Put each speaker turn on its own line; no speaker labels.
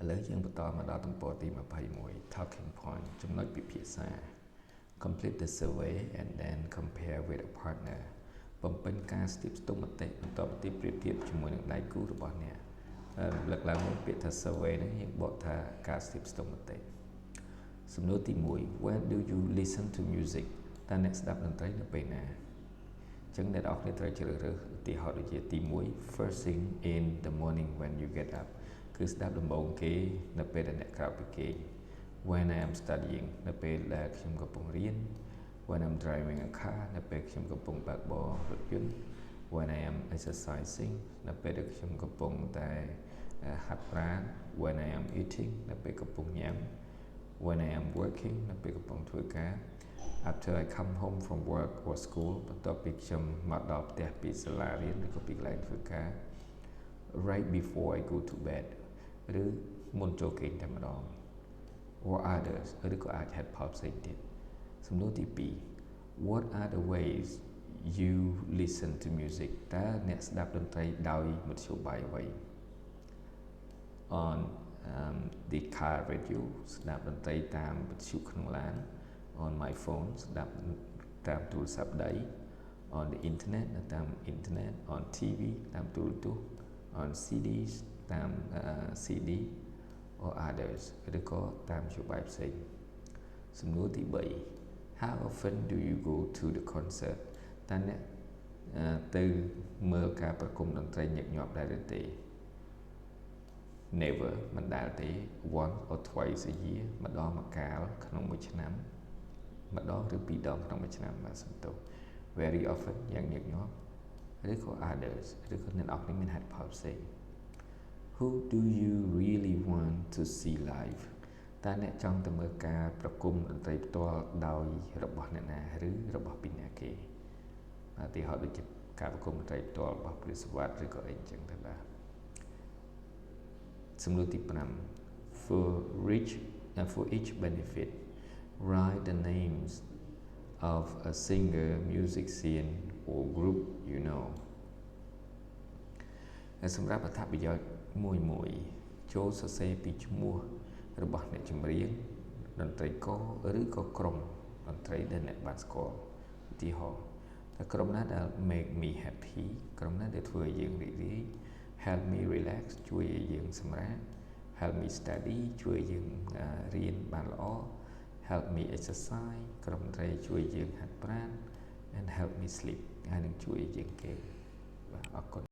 ឥឡូវយើងបន្តមកដល់ទំព័រទី21 talking point ចំណុចពិភាក្សា complete the survey and then compare with a partner បំពេញការស្ទាបស្ទង់មតិបន្តមកទៀតប្រៀបធៀបជាមួយនឹងដៃគូរបស់អ្នកលើកឡើងមកពាក្យថា survey នេះយើងបកថាការស្ទាបស្ទង់មតិសំណួរទី1 when do you listen to music តើអ្នកស្ដាប់តន្ត្រីនៅពេលណាអញ្ចឹងអ្នកនរគ្នាត្រូវជ្រើសរើសឧទាហរណ៍ដូចជាទី1 first thing in the morning when you get up គឺស្ដាប់ដំបូងគេនៅពេលដែលអ្នកក្រោកពីគេង when I am studying នៅពេលដែលខ្ញុំកំពុងរៀន when I'm driving a car នៅពេលខ្ញុំកំពុងបើកបររថយន្ត when I am exercising នៅពេលដែលខ្ញុំកំពុងតែហាត់ប្រាណ when I am eating នៅពេលកំពុងញ៉ាំ when I am working នៅពេលកំពុងធ្វើការ after I come home from work or school បន្ទាប់ពីខ្ញុំមកដល់ផ្ទះពីសាលារៀនឬក៏ពីកន្លែងធ្វើការ right before I go to bed ឬមុនចូលគេងតែម្ដង or others ឬក៏អាចហេតុផលផ្សេងទៀតសំណួរទី2 what are the ways you listen to music តើអ្នកស្ដាប់តន្ត្រីដោយមធ្យោបាយអ្វី on the car radio ស្ដាប់តន្ត្រីតាមវិទ្យុក្នុងឡាន on my phone ស្ដាប់តាមទូរស័ព្ទដៃ on the internet នៅតាមអ៊ីនធឺណិត on TV តាមទូរទស្សន៍ on CDs តាម CD or others ឬក៏តាមមធ្យោបាយផ្សេងសំណួរទី3 how often do you go to the concert តើអ្នកទៅមើលការប្រគំតន្ត្រីញឹកញាប់ដែរឬទេ never មិនដែលទេ once or twice a year ម្ដងម្កាលក្នុងមួយឆ្នាំម្ដងឬពីរដងក្នុងមួយឆ្នាំបាទសំទោស very often យ៉ាងញឹកញាប់ឬក៏ others ឬក៏អ្នកនរគ្នាមានហេតុផលផ្សេង who do you really want to see live តើអ្នកចង់ទៅមើលការប្រគំតន្ត្រីផ្ទាល់ដោយរបស់អ្នកណាឬរបស់ពីអ្នកគេឧទាហរណ៍ដូចជាការប្រគំតន្ត្រីផ្ទាល់របស់ព្រះសវត្តឬក៏អីចឹងទៅបាទសំណួរទី5 for each benefit write the names of a singer musician or group you know សម្រាប់អត្ថប្រយោជន៍មួយចូលសរសេរពីឈ្មោះរបស់អ្នកចម្រៀងតន្ត្រីករឬក៏ក្រុមតន្ត្រីដែលអ្នកបានស្គាល់ឧទាហរណ៍តែក្រុមណាដែល make me happy ក្រុមណាដែលធ្វើឲ្យយើងរីករាយ help me relax ជួយឲ្យយើងសម្រាក help me study ជួយឲ្យយើងរៀនបានល្អ help me exercise ក្រុមតន្ត្រីជួយឲ្យយើងហាត់ប្រាណ and help me sleep ហើយនឹងជួយឲ្យយើងគេងបាទអរគុណ